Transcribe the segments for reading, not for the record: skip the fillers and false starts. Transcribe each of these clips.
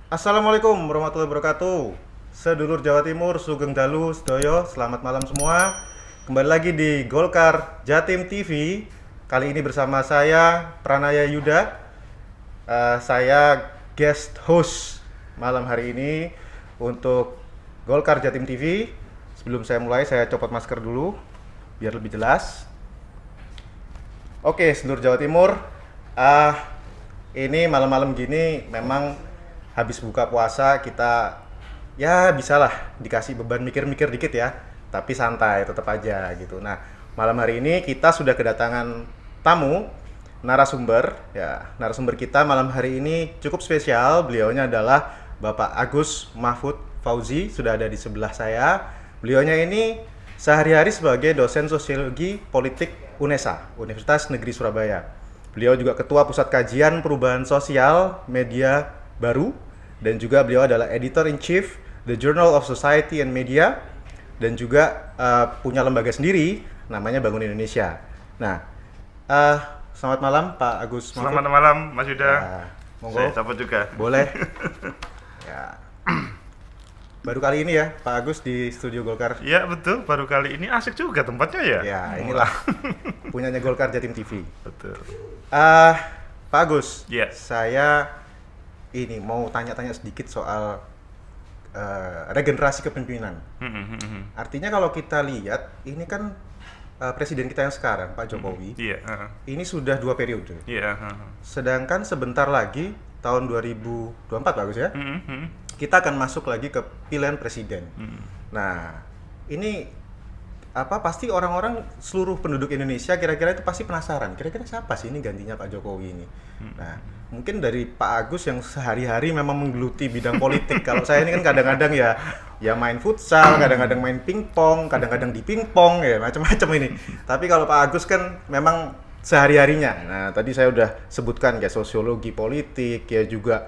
Assalamualaikum warahmatullahi wabarakatuh. Sedulur Jawa Timur, Sugeng Dalu, Sedoyo, selamat malam semua. Kembali lagi di Golkar Jatim TV. Kali ini bersama saya Pranaya Yuda. Saya guest host malam hari ini untuk Golkar Jatim TV. Sebelum saya mulai, saya copot masker dulu biar lebih jelas. Oke, sedulur Jawa Timur. Ini malam-malam gini memang habis buka puasa kita ya bisalah dikasih beban mikir-mikir dikit ya, tapi santai tetap aja gitu. Nah, malam hari ini kita sudah kedatangan tamu narasumber ya. Narasumber kita malam hari ini cukup spesial. Beliaunya adalah Bapak Agus Mahfud Fauzi, sudah ada di sebelah saya. Beliaunya ini sehari-hari sebagai dosen sosiologi politik UNESA, Universitas Negeri Surabaya. Beliau juga ketua Pusat Kajian Perubahan Sosial Media Baru, dan juga beliau adalah Editor-in-Chief The Journal of Society and Media, dan juga punya lembaga sendiri namanya Bangun Indonesia. Nah, selamat malam Pak Agus Mahfud. Selamat malam Mas Yuda. Monggo. Saya cabut juga. Boleh. Ya. Baru kali ini ya Pak Agus di Studio Golkar. Ya betul, baru kali ini asik juga tempatnya ya. Ya, inilah punyanya Golkar Jatim TV. Betul. Pak Agus, Ya. saya ini mau tanya-tanya sedikit soal regenerasi kepemimpinan. Artinya kalau kita lihat ini kan presiden kita yang sekarang Pak Jokowi, Iya. ini sudah 2 periode. Iya. Sedangkan sebentar lagi tahun 2024 Pak Agus ya, kita akan masuk lagi ke pilihan presiden. Nah, ini pasti orang-orang seluruh penduduk Indonesia kira-kira itu pasti penasaran. Kira-kira siapa sih ini gantinya Pak Jokowi ini? Nah, mungkin dari Pak Agus yang sehari-hari memang menggeluti bidang politik. Kalau saya ini kan kadang-kadang ya main futsal, kadang-kadang main pingpong, kadang-kadang di pingpong ya macam-macam ini. Tapi kalau Pak Agus kan memang sehari-harinya. Nah, tadi saya udah sebutkan ya sosiologi politik, ya juga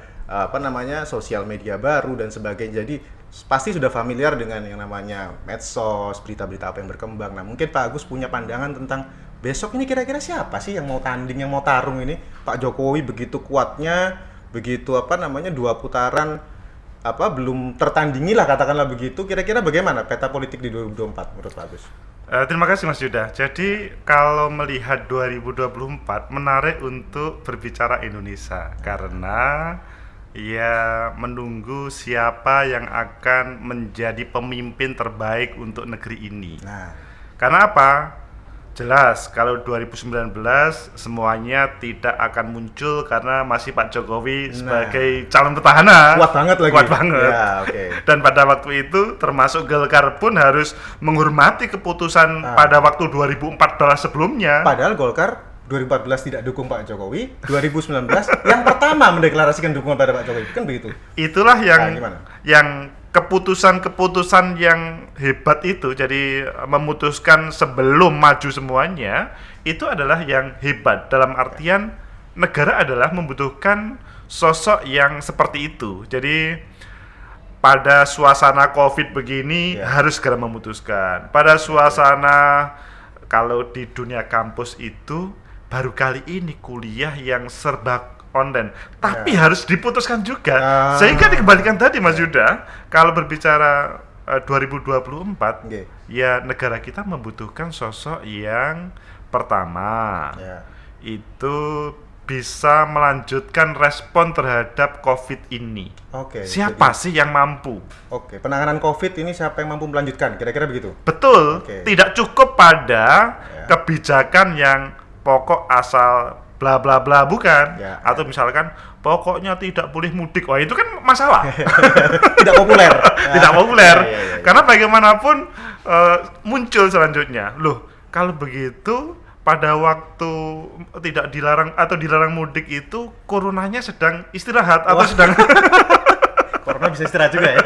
sosial media baru dan sebagainya. Jadi pasti sudah familiar dengan yang namanya medsos, berita-berita apa yang berkembang. Nah, mungkin Pak Agus punya pandangan tentang besok ini kira-kira siapa sih yang mau tanding, yang mau tarung ini? Pak Jokowi begitu kuatnya, begitu 2 putaran belum tertandingi lah katakanlah begitu. Kira-kira bagaimana peta politik di 2024 menurut Pak Agus? Terima kasih Mas Yuda. Jadi kalau melihat 2024 menarik untuk berbicara Indonesia karena ya menunggu siapa yang akan menjadi pemimpin terbaik untuk negeri ini. Nah, Karena apa? Jelas kalau 2019 semuanya tidak akan muncul karena masih Pak Jokowi sebagai calon petahana. kuat banget lagi. Kuat banget. Ya, oke. Dan pada waktu itu termasuk Golkar pun harus menghormati keputusan pada waktu 2014 sebelumnya. Padahal Golkar 2014 tidak dukung Pak Jokowi, 2019 yang pertama mendeklarasikan dukungan pada Pak Jokowi, kan begitu? Itulah gimana? yang keputusan-keputusan yang hebat itu, jadi memutuskan sebelum maju semuanya, itu adalah yang hebat. Dalam artian negara adalah membutuhkan sosok yang seperti itu. Jadi pada suasana COVID begini harus segera memutuskan. Pada suasana kalau di dunia kampus itu baru kali ini kuliah yang serba online, tapi harus diputuskan juga. Sehingga dikembalikan tadi Mas Yuda, kalau berbicara 2024, ya negara kita membutuhkan sosok yang pertama itu bisa melanjutkan respon terhadap COVID ini. Siapa sih yang mampu? Penanganan COVID ini siapa yang mampu melanjutkan? Kira-kira begitu? Betul. Tidak cukup pada kebijakan yang pokok asal bla bla bla, bukan. Atau misalkan pokoknya tidak boleh mudik. Wah, itu kan masalah. Tidak populer. Tidak populer. Karena bagaimanapun muncul selanjutnya. Loh, kalau begitu pada waktu tidak dilarang atau dilarang mudik itu coronanya sedang istirahat atau sedang corona bisa istirahat juga ya.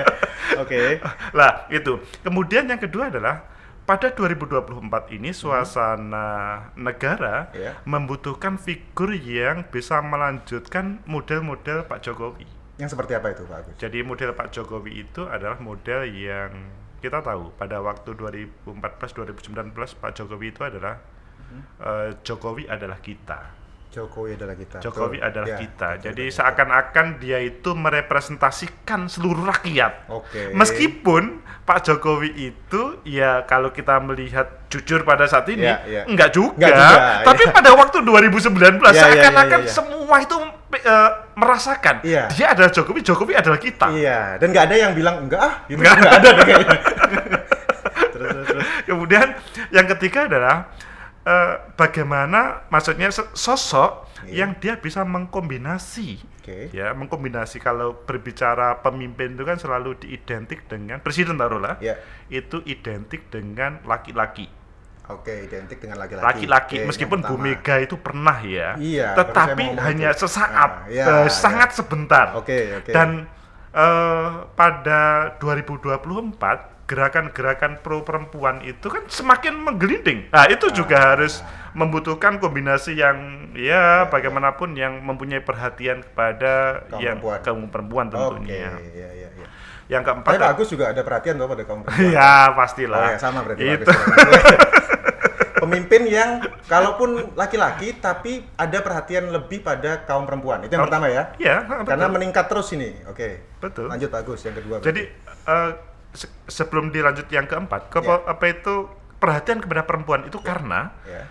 Lah, itu. Kemudian yang kedua adalah pada 2024 ini suasana negara membutuhkan figur yang bisa melanjutkan model-model Pak Jokowi. Yang seperti apa itu Pak Agus? Jadi model Pak Jokowi itu adalah model yang kita tahu pada waktu 2014-2019 Pak Jokowi itu adalah Jokowi adalah kita. Jokowi adalah kita. Jokowi Betul. adalah Ya, kita. betul, Jadi betul. seakan-akan dia itu merepresentasikan seluruh rakyat. Oke. Meskipun Pak Jokowi itu ya kalau kita melihat jujur pada saat ini Ya, ya. enggak juga. Enggak juga, Tapi pada waktu 2019 Ya, ya, seakan-akan ya, ya. semua itu merasakan Iya. dia adalah Jokowi, Jokowi adalah kita. Iya, dan nggak ada yang bilang enggak gitu. Enggak. Nggak ada deh kayaknya. Terus. Kemudian yang ketiga adalah bagaimana maksudnya sosok Iya. yang dia bisa mengkombinasi Oke. ya mengkombinasi. Kalau berbicara pemimpin itu kan selalu diidentik dengan presiden taruhlah Ya. itu identik dengan laki-laki Oke, identik dengan laki-laki Oke, meskipun yang Bu pertama. Mega itu pernah ya Iya, tetapi baru saya mau hanya ngomong itu. sesaat Ah, ya, sangat ya. sebentar. Oke. Dan pada 2024 gerakan-gerakan pro perempuan itu kan semakin menggelinding. Nah, itu juga harus membutuhkan kombinasi yang ya bagaimanapun yang mempunyai perhatian kepada kaum perempuan tentunya. Oke, iya. Yang keempat Tapi Pak Agus juga ada perhatian loh pada kaum perempuan. ya pastilah. Oh ya, sama berarti Pak Itu. Agus. Pemimpin yang kalaupun laki-laki tapi ada perhatian lebih pada kaum perempuan. Itu yang pertama ya. Iya, Karena betul. meningkat terus ini. Oke. Betul. Lanjut Pak Agus yang kedua. Jadi sebelum dilanjut yang keempat, Ya. apa itu perhatian kepada perempuan itu karena ya.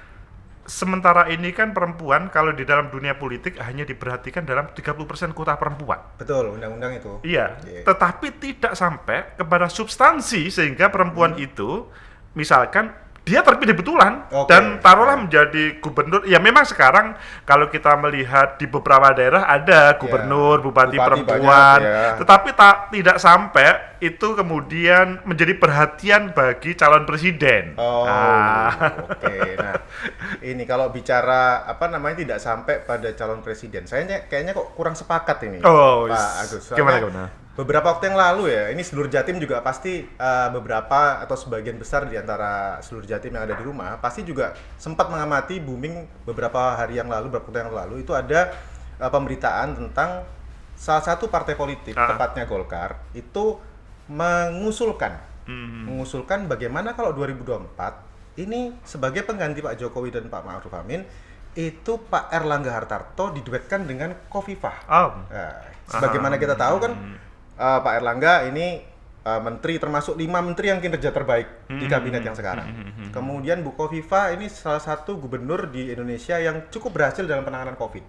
sementara ini kan perempuan kalau di dalam dunia politik hanya diperhatikan dalam 30% kuota perempuan. Betul, undang-undang itu. Iya, Iya. tetapi tidak sampai kepada substansi sehingga perempuan itu misalkan dia terpilih betulan Oke. dan taruhlah menjadi gubernur. Ya memang sekarang kalau kita melihat di beberapa daerah ada gubernur, bupati perempuan, banyak, ya. tetapi tidak sampai itu kemudian menjadi perhatian bagi calon presiden. Oh, Ah. oke. Nah, ini kalau bicara tidak sampai pada calon presiden, saya kayaknya kok kurang sepakat ini, Oh, Pak Agus. gimana? Beberapa waktu yang lalu ya, ini seluruh Jatim juga pasti beberapa atau sebagian besar di antara seluruh Jatim yang ada di rumah pasti juga sempat mengamati booming beberapa hari yang lalu, beberapa waktu yang lalu itu ada pemberitaan tentang salah satu partai politik, tepatnya Golkar, itu mengusulkan bagaimana kalau 2024 ini sebagai pengganti Pak Jokowi dan Pak Ma'ruf Amin itu Pak Erlangga Hartarto diduetkan dengan Khofifah. Nah, sebagaimana kita tahu kan Pak Erlangga ini menteri termasuk 5 menteri yang kinerja terbaik di kabinet yang sekarang. Kemudian Bu Khofifah ini salah satu gubernur di Indonesia yang cukup berhasil dalam penanganan COVID.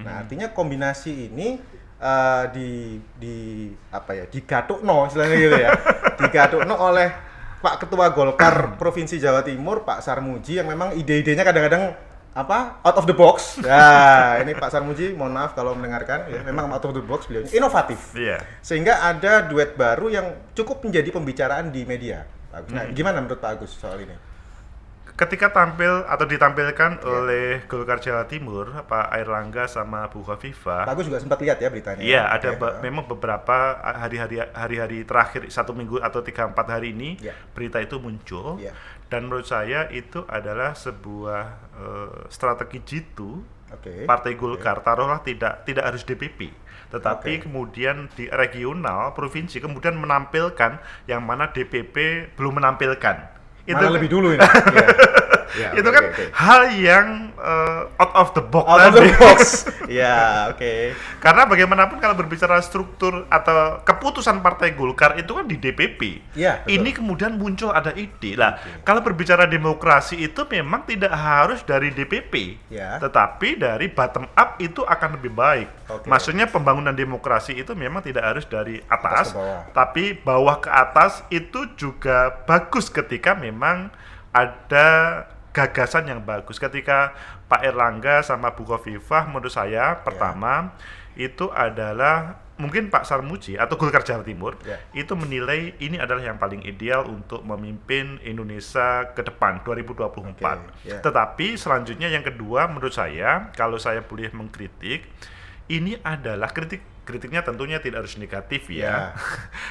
Nah, artinya kombinasi ini digatukno istilahnya gitu ya. Digatukno oleh Pak Ketua Golkar Provinsi Jawa Timur, Pak Sarmuji, yang memang ide-idenya kadang-kadang out of the box. Nah, ini Pak Sarmuji, mohon maaf kalau mendengarkan, ya, memang out of the box beliau inovatif. Iya. Sehingga ada duet baru yang cukup menjadi pembicaraan di media. Nah, gimana menurut Pak Agus soal ini? Ketika tampil atau ditampilkan oleh Golkar Jawa Timur, Pak Airlangga sama Bu Khofifah. Pak Agus juga sempat lihat ya beritanya. Iya, ada memang beberapa hari-hari terakhir 1 minggu atau 3-4 hari ini berita itu muncul. Dan menurut saya itu adalah sebuah strategi jitu Partai Golkar. Taruhlah tidak harus DPP, tetapi kemudian di regional provinsi kemudian menampilkan yang mana DPP belum menampilkan. Itu Mana lebih dulu ini. Itu kan hal yang out of the box. Out of the box. Ya, oke. Karena bagaimanapun kalau berbicara struktur atau keputusan Partai Golkar itu kan di DPP. Iya, betul. Ini kemudian muncul ada ide. Lah, kalau berbicara demokrasi itu memang tidak harus dari DPP. Ya. Tetapi dari bottom up itu akan lebih baik. Maksudnya pembangunan demokrasi itu memang tidak harus dari atas ke bawah. tapi bawah ke atas itu juga bagus ketika memang ada gagasan yang bagus. Ketika Pak Erlangga sama Bu Khofifah menurut saya pertama itu adalah mungkin Pak Sarmuji atau Golkar Jawa Timur itu menilai ini adalah yang paling ideal untuk memimpin Indonesia ke depan 2024. Tetapi selanjutnya yang kedua menurut saya, kalau saya boleh mengkritik, ini adalah kritiknya tentunya tidak harus negatif ya.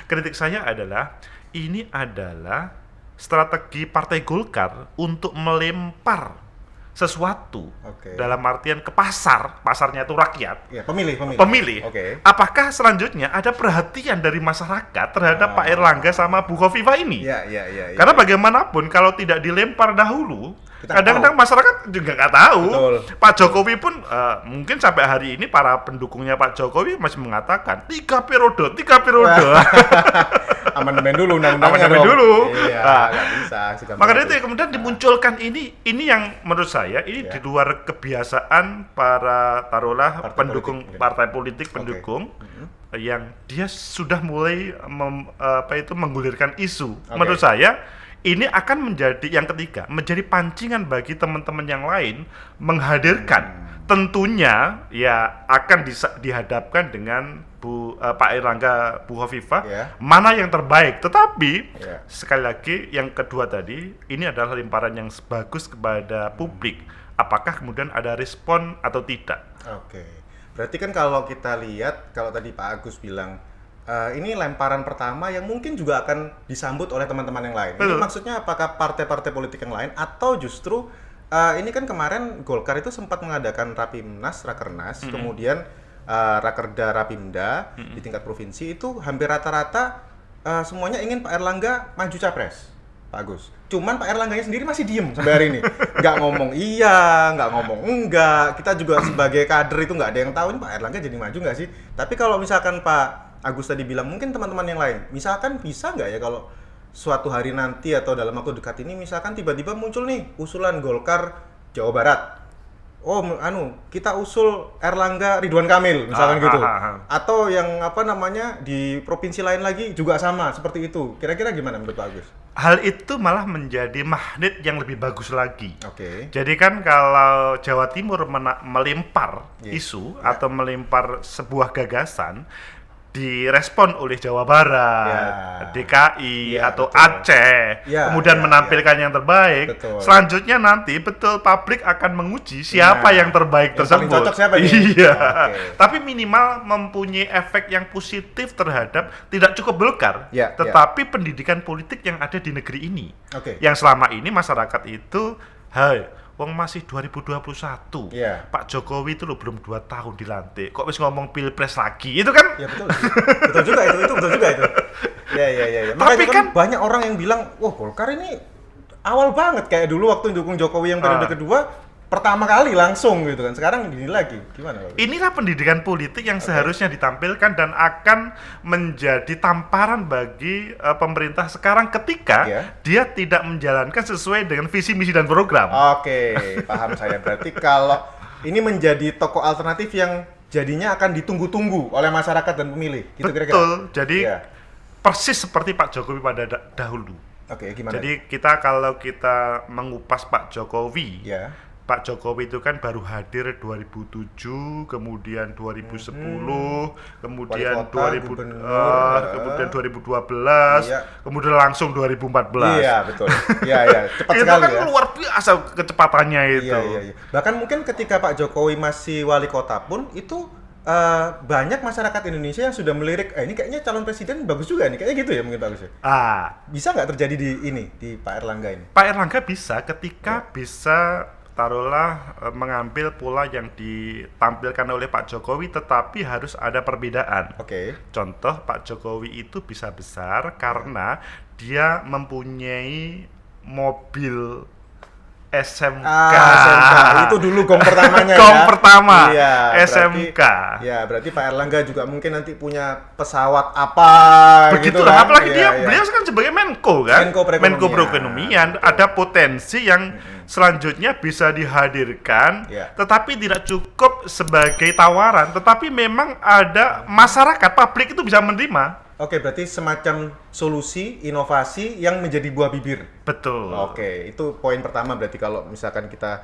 Kritik saya adalah ini adalah strategi Partai Golkar untuk melempar sesuatu, Oke. dalam artian ke pasarnya itu rakyat, Ya, pemilih. Oke. apakah selanjutnya ada perhatian dari masyarakat terhadap Pak Erlangga sama Bu Khofifah ini? Iya. Karena bagaimanapun kalau tidak dilempar dahulu, Kita kadang-kadang masyarakat juga nggak tahu. Betul. Pak Jokowi pun mungkin sampai hari ini para pendukungnya Pak Jokowi masih mengatakan 3 periode. Amandemen dulu undang-undangnya Amandemen dong. dulu. Iya, Nah, nggak bisa. segampang Makanya itu kemudian dimunculkan ini yang menurut saya ini Ya. di luar kebiasaan para taruhlah Partai pendukung politik, mungkin. partai politik Oke. pendukung yang dia sudah mulai menggulirkan isu. Oke. Menurut saya ini akan menjadi yang ketiga, menjadi pancingan bagi teman-teman yang lain menghadirkan. Tentunya ya akan dihadapkan dengan Pak Erlangga, Bu Khofifah, Ya. mana yang terbaik. Tetapi Ya. sekali lagi yang kedua tadi, ini adalah lemparan yang bagus kepada publik. Apakah kemudian ada respon atau tidak? Oke. Berarti kan kalau kita lihat, kalau tadi Pak Agus bilang ini lemparan pertama yang mungkin juga akan disambut oleh teman-teman yang lain. Ini Betul. maksudnya apakah partai-partai politik yang lain atau justru ini kan kemarin Golkar itu sempat mengadakan Rapimnas, Rakernas, kemudian Rakerda Rapimda di tingkat provinsi itu hampir rata-rata semuanya ingin Pak Erlangga maju capres, Pak Agus. Cuman Pak Erlangganya sendiri masih diem sampai hari ini, nggak ngomong iya, nggak ngomong enggak. Kita juga sebagai kader itu nggak ada yang tahu ini Pak Erlangga jadi maju nggak sih. Tapi kalau misalkan Pak Agus tadi bilang mungkin teman-teman yang lain, misalkan bisa nggak ya kalau suatu hari nanti atau dalam waktu dekat ini misalkan tiba-tiba muncul nih usulan Golkar Jawa Barat. Oh, kita usul Erlangga Ridwan Kamil misalkan gitu. Atau yang di provinsi lain lagi juga sama seperti itu. Kira-kira gimana menurut Pak Agus? Hal itu malah menjadi magnet yang lebih bagus lagi. Oke. Jadi kan kalau Jawa Timur melempar Yes. isu Ya. atau melempar sebuah gagasan, direspon oleh Jawa Barat, Ya. DKI Ya, atau betul. Aceh, Ya, kemudian ya, menampilkan yang terbaik. Betul. Selanjutnya nanti publik akan menguji siapa Nah, yang terbaik yang tersebut. paling cocok siapa nih? Iya. Oke. Tapi minimal mempunyai efek yang positif terhadap tidak cukup Golkar, Ya, tetapi pendidikan politik yang ada di negeri ini. Oke. Yang selama ini masyarakat itu, wong masih 2021. Iya. Pak Jokowi itu loh belum 2 tahun dilantik. Kok wis ngomong pilpres lagi? Itu kan Ya betul. Betul juga itu betul juga itu. Ya. Makanya Tapi kan kan banyak orang yang bilang, "Wah, Golkar ini awal banget kayak dulu waktu dukung Jokowi yang periode kedua pertama kali langsung gitu kan. Sekarang gini lagi. Gimana, Pak? inilah pendidikan politik yang seharusnya ditampilkan dan akan menjadi tamparan bagi pemerintah sekarang ketika Iya. dia tidak menjalankan sesuai dengan visi, misi, dan program. Oke, paham saya. Berarti kalau ini menjadi tokoh alternatif yang jadinya akan ditunggu-tunggu oleh masyarakat dan pemilih. Gitu kira-kira. Betul. Jadi Iya. persis seperti Pak Jokowi pada dahulu. Oke, gimana? Jadi kalau kita mengupas Pak Jokowi, Ya. Pak Jokowi itu kan baru hadir 2007, kemudian 2010, kemudian Wali kota, 2000, gubernur, kemudian 2012, Iya. kemudian langsung 2014. Iya, betul. Iya. Cepat Itu sekali kan ya. luar biasa kecepatannya itu. Iya. Bahkan mungkin ketika Pak Jokowi masih wali kota pun itu banyak masyarakat Indonesia yang sudah melirik, ini kayaknya calon presiden bagus juga nih, kayaknya gitu ya mungkin Pak Agus ya. Bisa nggak terjadi di Pak Erlangga ini? Pak Erlangga bisa ketika bisa taruhlah mengambil pola yang ditampilkan oleh Pak Jokowi, tetapi harus ada perbedaan. Oke. Contoh, Pak Jokowi itu bisa besar karena dia mempunyai mobil SMK. SMK. Itu dulu gong pertamanya Gong ya. pertama, Iya, SMK. Berarti Pak Erlangga juga mungkin nanti punya pesawat apa Begitu gitu lah, kan. apalagi Iya. beliau kan sebagai Menko kan, Menko Perekonomian, Betul. ada potensi yang selanjutnya bisa dihadirkan, Iya. tetapi tidak cukup sebagai tawaran, tetapi memang ada masyarakat, publik itu bisa menerima. Oke, berarti semacam solusi, inovasi yang menjadi buah bibir. Betul. Oke, itu poin pertama berarti kalau misalkan kita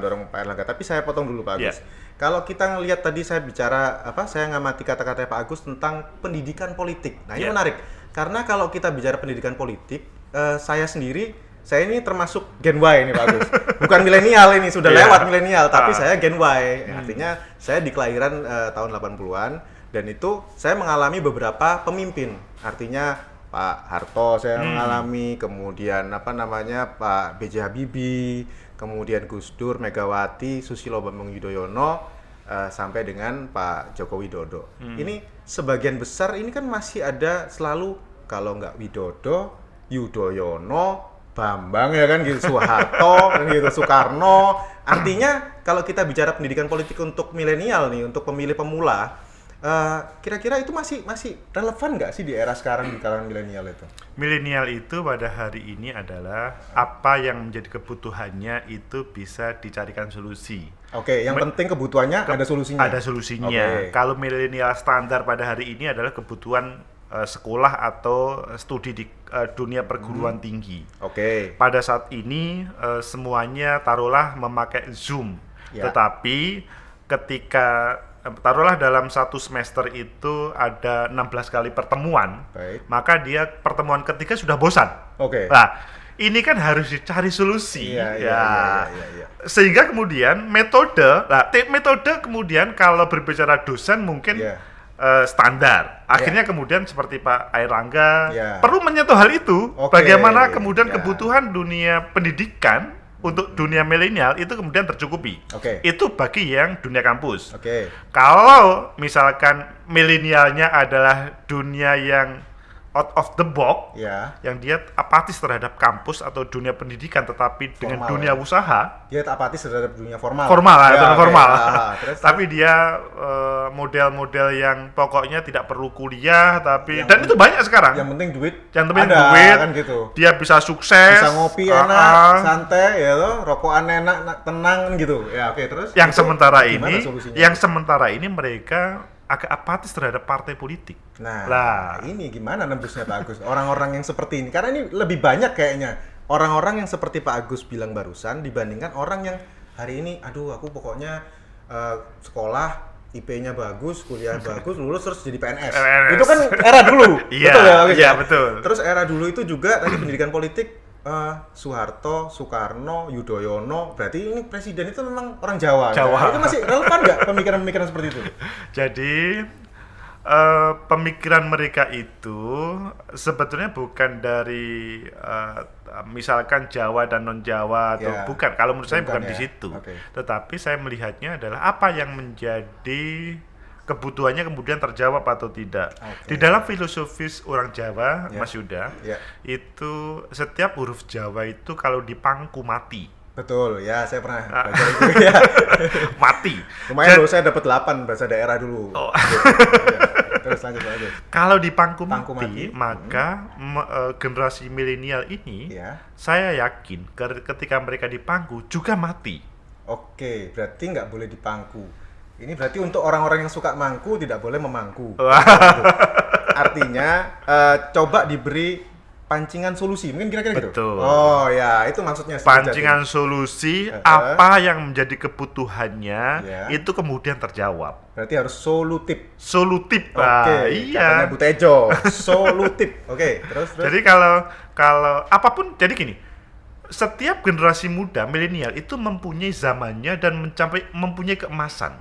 dorong Pak Erlangga. Tapi saya potong dulu Pak Agus. Yeah. Kalau kita ngelihat tadi saya bicara saya ngamati kata-kata Pak Agus tentang pendidikan politik. Nah, ini Yeah. menarik. Karena kalau kita bicara pendidikan politik, saya ini termasuk Gen Y ini Pak Agus. Bukan milenial ini, sudah Yeah. lewat milenial, tapi saya Gen Y. Artinya saya di kelahiran tahun 80-an dan itu saya mengalami beberapa pemimpin. Artinya Pak Harto saya mengalami, kemudian Pak B.J. Habibie, kemudian Gus Dur, Megawati, Susilo Bambang Yudhoyono, sampai dengan Pak Joko Widodo. Ini sebagian besar ini kan masih ada selalu, kalau nggak Widodo, Yudhoyono, Bambang ya kan gitu, Soeharto kan gitu, Soekarno. Artinya kalau kita bicara pendidikan politik untuk milenial nih, untuk pemilih pemula, kira-kira itu masih relevan nggak sih di era sekarang di kalangan milenial itu? Milenial itu pada hari ini adalah apa yang menjadi kebutuhannya itu bisa dicarikan solusi. Oke, yang penting kebutuhannya ada solusinya. Ada solusinya. Okay. Kalau milenial standar pada hari ini adalah kebutuhan sekolah atau studi di dunia perguruan tinggi. Oke. Pada saat ini semuanya taruhlah memakai Zoom. Ya. Tetapi ketika taruhlah dalam satu semester itu ada 16 kali pertemuan, baik, maka dia pertemuan ketiga sudah bosan. Oke. Nah, ini kan harus dicari solusi. Iya. Sehingga kemudian metode kemudian kalau berbicara dosen mungkin standar. Akhirnya kemudian seperti Pak Airlangga perlu menyentuh hal itu. Bagaimana kemudian kebutuhan dunia pendidikan untuk dunia milenial itu kemudian tercukupi. Itu bagi yang dunia kampus. Kalau misalkan milenialnya adalah dunia yang out of the box, yang dia apatis terhadap kampus atau dunia pendidikan, tetapi dengan dunia usaha, dia apatis terhadap dunia formal. Tapi dia model-model yang pokoknya tidak perlu kuliah, tapi dan itu banyak sekarang. Yang penting duit. Kan gitu. Dia bisa sukses, bisa ngopi enak, santai ya loh, rokokan enak, tenang gitu. Ya terus. Yang sementara ini mereka agak apatis terhadap partai politik. Nah, ini gimana nembusnya Pak Agus? Orang-orang yang seperti ini, karena ini lebih banyak kayaknya orang-orang yang seperti Pak Agus bilang barusan dibandingkan orang yang hari ini, aduh aku pokoknya sekolah IP-nya bagus, kuliah bagus, lulus terus jadi PNS. Itu kan era dulu. Betul ya? Iya, betul. Terus era dulu itu juga tadi pendidikan politik Soeharto, Soekarno, Yudhoyono, berarti ini presiden itu memang orang Jawa. Nah, itu masih relevan nggak pemikiran-pemikiran seperti itu? Jadi pemikiran mereka itu sebetulnya bukan dari misalkan Jawa dan non Jawa atau bukan. Kalau menurut saya bukan di situ. Tetapi saya melihatnya adalah apa yang menjadi kebutuhannya kemudian terjawab atau tidak. Di dalam filosofis orang Jawa, Mas Yuda, itu setiap huruf Jawa itu kalau dipangku mati. Betul, ya saya pernah baca itu. Mati. Lumayan loh, saya dapat 8 bahasa daerah dulu. Terus lanjut aja. Kalau dipangku mati, maka generasi milenial ini, saya yakin ketika mereka dipangku juga mati. Oke, berarti nggak boleh dipangku. Ini berarti untuk orang-orang yang suka mangku tidak boleh memangku. Artinya coba diberi pancingan solusi, mungkin kira-kira gitu. Betul. Oh ya, itu maksudnya. Pancingan solusi, apa yang menjadi kebutuhannya itu kemudian terjawab. Berarti harus solutif. Solutif, iya. Katanya Bu Tejo, solutif. Terus. Jadi kalau apapun, jadi gini. Setiap generasi muda milenial itu mempunyai zamannya dan mempunyai keemasan.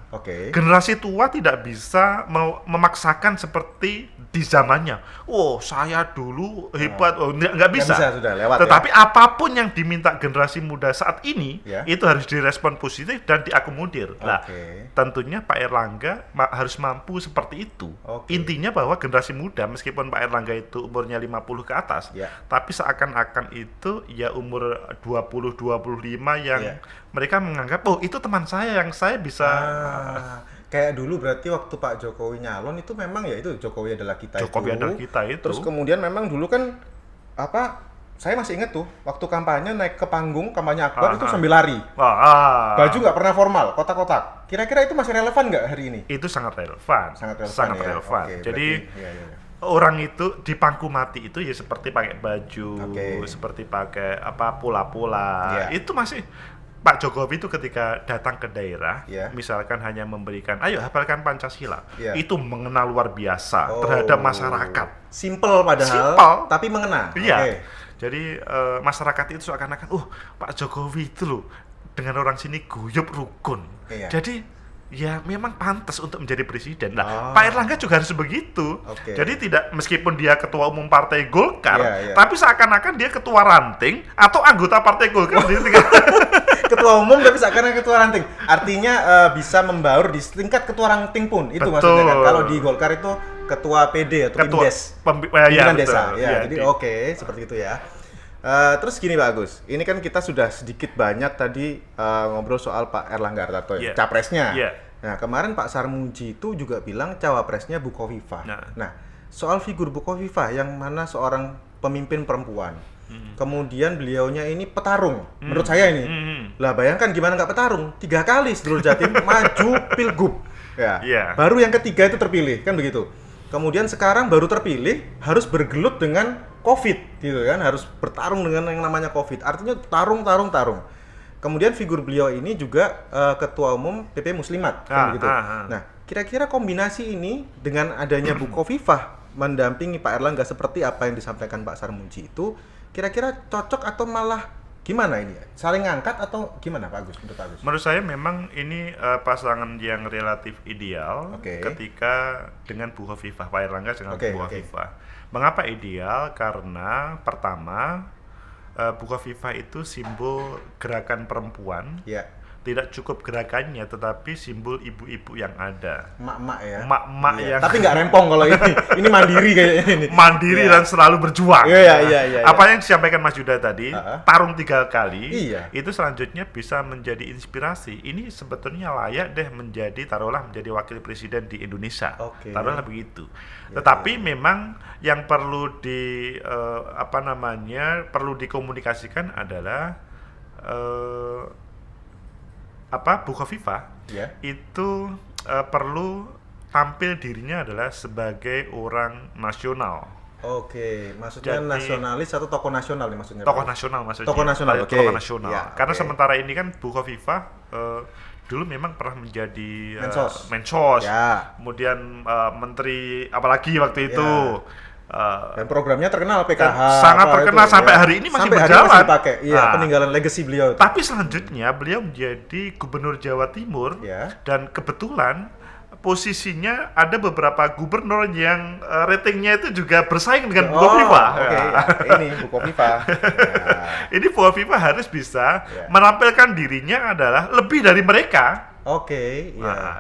Generasi tua tidak bisa memaksakan seperti di zamannya. Saya dulu hebat. Nggak bisa. Sudah lewat. Tetapi apapun yang diminta generasi muda saat ini itu harus direspon positif dan diakomodir. Tentunya Pak Airlangga harus mampu seperti itu. Intinya bahwa generasi muda, meskipun Pak Airlangga itu umurnya 50 ke atas, tapi seakan-akan itu ya umur 20-25 yang mereka menganggap itu teman saya yang saya bisa kayak dulu berarti waktu Pak Jokowi nyalon itu memang ya itu Jokowi adalah kita itu. Terus kemudian memang dulu kan saya masih ingat tuh waktu kampanye naik ke panggung kampanye akbar itu sambil lari. Baju nggak pernah formal, kotak-kotak. Kira-kira itu masih relevan nggak hari ini? Itu sangat relevan. Sangat relevan. Jadi orang itu dipangku mati itu ya seperti pakai baju, seperti pakai pola-pola. Itu masih Pak Jokowi itu ketika datang ke daerah, misalkan hanya memberikan, ayo hafalkan Pancasila, itu mengena luar biasa terhadap masyarakat. Simple padahal, tapi mengena. Jadi masyarakat itu seakan-akan, Pak Jokowi itu loh dengan orang sini guyup rukun. Jadi ya memang pantas untuk menjadi presiden. Pak Airlangga juga harus begitu. Jadi tidak, meskipun dia ketua umum partai Golkar, tapi seakan-akan dia ketua ranting atau anggota partai Golkar. ketua umum tapi seakan ketua ranting. Artinya bisa membaur di tingkat ketua ranting pun. Itu maksudnya kan. Kalau di Golkar itu ketua PD atau Pimdes. Pimpinan desa. Ya, jadi oke, seperti itu ya. Terus gini Pak Agus, ini kan kita sudah sedikit banyak tadi ngobrol soal Pak Erlangga Hartarto ya, capresnya. Nah, kemarin Pak Sarmuji itu juga bilang cawapresnya Bu Khofifah. Nah, soal figur Bu Khofifah yang mana seorang pemimpin perempuan. Kemudian beliaunya ini petarung, menurut saya ini. Lah bayangkan gimana nggak petarung? 3 kali Sedulur Jatim maju pilgub. Ya. Baru yang ketiga itu terpilih, kan begitu. Kemudian sekarang baru terpilih harus bergelut dengan COVID gitu kan, harus bertarung dengan yang namanya COVID. Artinya tarung. Kemudian figur beliau ini juga ketua umum PP Muslimat kan begitu. Nah, kira-kira kombinasi ini dengan adanya Bu Khofifah mendampingi Pak Erlangga seperti apa yang disampaikan Pak Sarmuji itu kira-kira cocok atau malah gimana ini? Saling ngangkat atau gimana Pak Agus? Menurut Pak Agus? Menurut saya memang ini pasangan yang relatif ideal ketika dengan Bu Khofifah, Pak Erlangga dengan Bu Khofifah. Mengapa ideal? Karena pertama Bu Khofifah itu simbol gerakan perempuan. Tidak cukup gerakannya, tetapi simbol ibu-ibu yang ada. Mak-mak ya. Mak-mak yang. Tapi nggak rempong kalau ini. Ini mandiri kayaknya ini. Mandiri dan selalu berjuang. Iya. Apa yang disampaikan Mas Yuda tadi, tarung 3 kali, itu selanjutnya bisa menjadi inspirasi. Ini sebetulnya layak deh taruhlah menjadi wakil presiden di Indonesia. Taruhlah begitu. Tetapi memang yang perlu perlu dikomunikasikan adalah Bu Khofifah itu perlu tampil dirinya adalah sebagai orang nasional. Maksudnya nasionalis atau tokoh nasional nih maksudnya? Tokoh nasional maksudnya. Tokoh nasional, Tokoh nasional. Karena sementara ini kan Bu Khofifah dulu memang pernah menjadi Mensos. Kemudian menteri apalagi waktu itu. Dan programnya terkenal PKH. Sangat terkenal sampai hari ini masih berjalan. Masih dipakai. Peninggalan legacy beliau. Tapi selanjutnya beliau menjadi Gubernur Jawa Timur dan kebetulan posisinya ada beberapa gubernur yang ratingnya itu juga bersaing dengan Bu Khofifah. Ini Bu Khofifah. Ini Bu Khofifah harus bisa menampilkan dirinya adalah lebih dari mereka.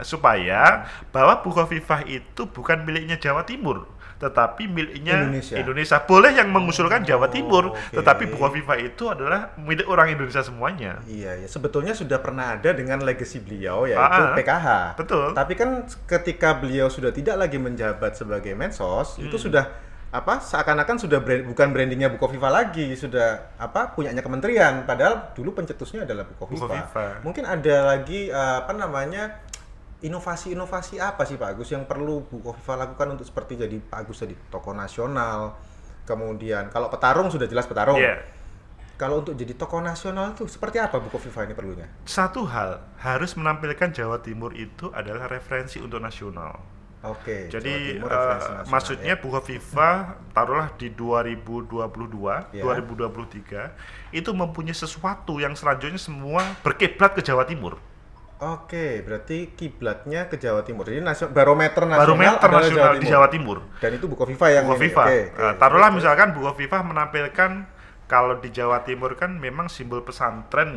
Supaya bahwa Bu Khofifah itu bukan miliknya Jawa Timur, tetapi miliknya Indonesia. Boleh yang mengusulkan Jawa Timur, tetapi Bu Khofifah itu adalah milik orang Indonesia semuanya. Sebetulnya sudah pernah ada dengan legacy beliau yaitu PKH. Betul. Tapi kan ketika beliau sudah tidak lagi menjabat sebagai Mensos, itu sudah seakan-akan sudah bukan brandingnya Bu Khofifah lagi, sudah punyanya kementerian. Padahal dulu pencetusnya adalah Bu Khofifah. Mungkin ada lagi inovasi-inovasi apa sih Pak Agus yang perlu Bu Khofifah lakukan untuk seperti jadi Pak Agus tadi tokoh nasional. Kemudian kalau petarung sudah jelas petarung. Kalau untuk jadi tokoh nasional itu seperti apa Bu Khofifah ini perlunya? Satu hal, harus menampilkan Jawa Timur itu adalah referensi untuk nasional. Jadi maksudnya Bu Khofifah taruhlah di 2022, 2023 itu mempunyai sesuatu yang selanjutnya semua berkiblat ke Jawa Timur. Berarti kiblatnya ke Jawa Timur. Jadi barometer nasional di Jawa Timur. Dan itu Bu Khofifah yang taruhlah misalkan Bu Khofifah menampilkan kalau di Jawa Timur kan memang simbol pesantren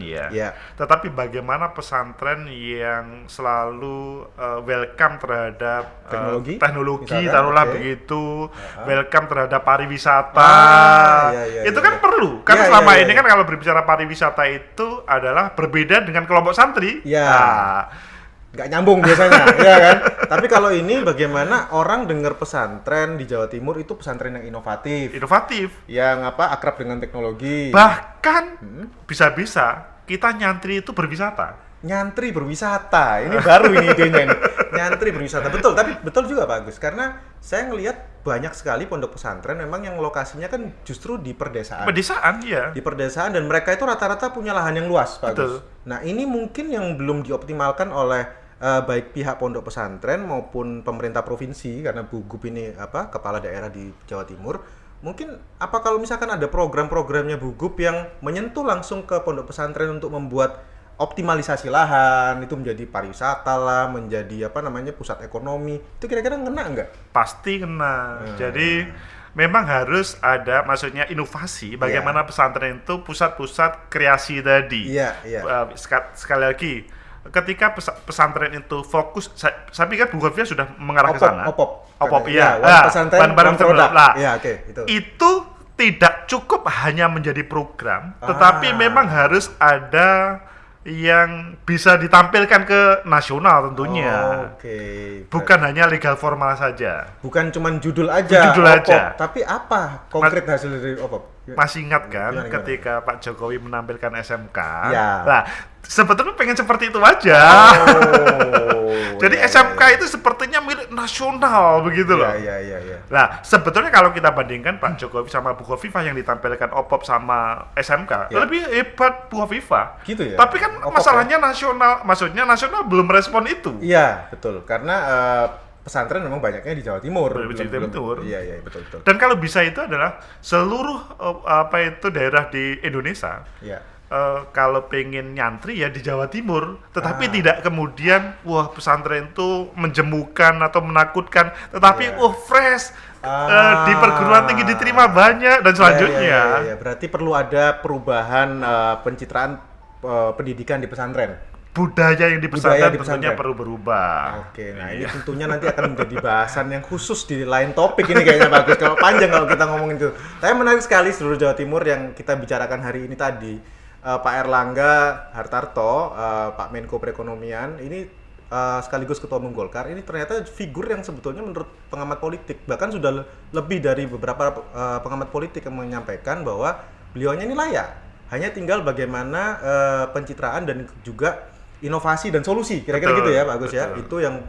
tetapi bagaimana pesantren yang selalu welcome terhadap teknologi taruhlah begitu, welcome terhadap pariwisata. Itu kan perlu. Kan selama ini kan kalau berbicara pariwisata itu adalah berbeda dengan kelompok santri. Nggak nyambung biasanya, ya kan? Tapi kalau ini bagaimana orang dengar pesantren di Jawa Timur itu pesantren yang inovatif, yang akrab dengan teknologi. Bahkan bisa-bisa kita nyantri itu berwisata. Nyantri berwisata, ini baru ini idenya ini. Nyantri berwisata, betul. Tapi betul juga Pak Agus, karena saya ngelihat banyak sekali pondok pesantren memang yang lokasinya kan justru di perdesaan. Di perdesaan dan mereka itu rata-rata punya lahan yang luas, Pak Agus. Nah ini mungkin yang belum dioptimalkan oleh baik pihak pondok pesantren maupun pemerintah provinsi, karena Bu Gub ini kepala daerah di Jawa Timur. Mungkin kalau misalkan ada program-programnya Bu Gub yang menyentuh langsung ke pondok pesantren untuk membuat optimalisasi lahan itu menjadi pariwisata lah, menjadi pusat ekonomi, itu kira-kira ngena nggak? Pasti kena. Jadi memang harus ada, maksudnya inovasi. Bagaimana pesantren itu pusat-pusat kreasi tadi. Sekali lagi, ketika pesantren itu fokus, saya pikir Bu Khofifah sudah mengarah ke sana. Opop, iya. Pesantren, produk. Itu tidak cukup hanya menjadi program, tetapi memang harus ada yang bisa ditampilkan ke nasional tentunya. Bukan hanya legal formal saja. Bukan cuma judul aja. Aja. Tapi apa konkret hasil dari Opop? Masih ingat kan ketika Pak Jokowi menampilkan SMK? Nah, sebetulnya pengen seperti itu aja. Jadi SMK itu sepertinya milik nasional begitu loh. Nah, sebetulnya kalau kita bandingkan Pak Jokowi sama Bu Khofifah yang ditampilkan Opop sama SMK, lebih hebat Bu Khofifah. Gitu ya. Tapi kan Opop masalahnya nasional, maksudnya nasional belum respon itu. Iya, betul. Karena pesantren memang banyaknya di Jawa Timur. Iya, betul. Dan kalau bisa itu adalah seluruh daerah di Indonesia. Kalau pengen nyantri ya di Jawa Timur, tetapi tidak kemudian pesantren itu menjemukan atau menakutkan, tetapi fresh di perguruan tinggi diterima banyak dan selanjutnya. Berarti perlu ada perubahan pencitraan pendidikan di pesantren. Budaya yang di pesantren tentunya perlu berubah. Nah ini tentunya nanti akan menjadi bahasan yang khusus di lain topik ini kayaknya bagus. Kalau panjang kalau kita ngomongin itu. Tapi menarik sekali seluruh Jawa Timur yang kita bicarakan hari ini tadi. Pak Erlangga Hartarto, Pak Menko Perekonomian, ini sekaligus Ketua Umum Golkar, ini ternyata figur yang sebetulnya menurut pengamat politik, bahkan sudah lebih dari beberapa pengamat politik yang menyampaikan bahwa beliaunya ini layak. Hanya tinggal bagaimana pencitraan dan juga inovasi dan solusi, kira-kira gitu ya Pak Agus ya. Itu yang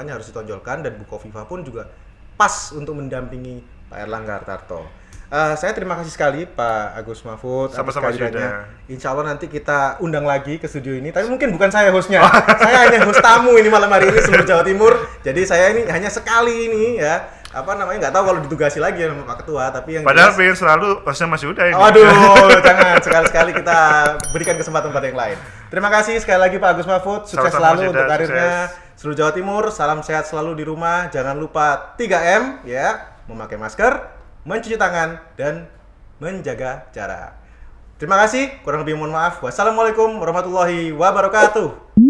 harus ditonjolkan, dan Bu Khofifah pun juga pas untuk mendampingi Pak Erlangga Hartarto. Saya terima kasih sekali Pak Agus Mahfud atas kehadirannya. Insya Allah nanti kita undang lagi ke studio ini. Tapi mungkin bukan saya hostnya. Saya hanya host tamu ini malam hari ini seluruh Jawa Timur. Jadi saya ini hanya sekali ini ya. Nggak tahu kalau ditugasi lagi sama Pak Ketua. Tapi yang padahal pengen selalu hostnya Mas Yuda ini. Waduh, jangan. Sekali-sekali kita berikan kesempatan pada yang lain. Terima kasih sekali lagi Pak Agus Mahfud. Sukses selalu untuk karirnya. Seluruh Jawa Timur, salam sehat selalu di rumah. Jangan lupa 3M ya. Memakai masker, mencuci tangan, dan menjaga jarak. Terima kasih, kurang lebih mohon maaf. Wassalamualaikum warahmatullahi wabarakatuh.